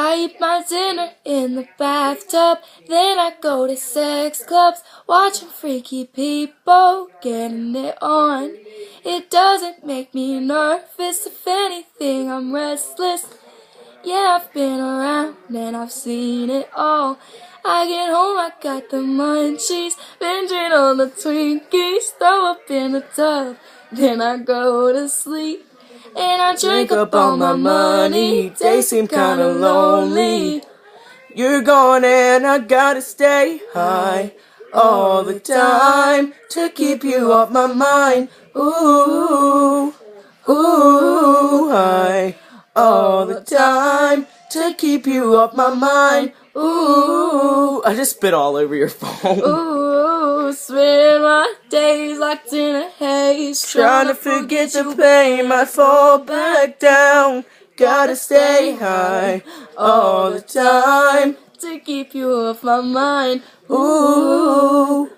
I eat my dinner in the bathtub, then I go to sex clubs, watching freaky people getting it on. It doesn't make me nervous, if anything I'm restless. Yeah, I've been around and I've seen it all. I get home, I got the munchies, binging on the Twinkies, throw up in the tub, then I go to sleep. And I drink up all my money, days seem kinda lonely. You're gone and I gotta stay high all the time to keep you off my mind. Ooh, ooh, high all the time to keep you off my mind. Ooh, I just spit all over your phone. Ooh, spend my days locked in a haze, Trying to forget the pain, might fall back down. Gotta stay high all the time to keep you off my mind. Ooh.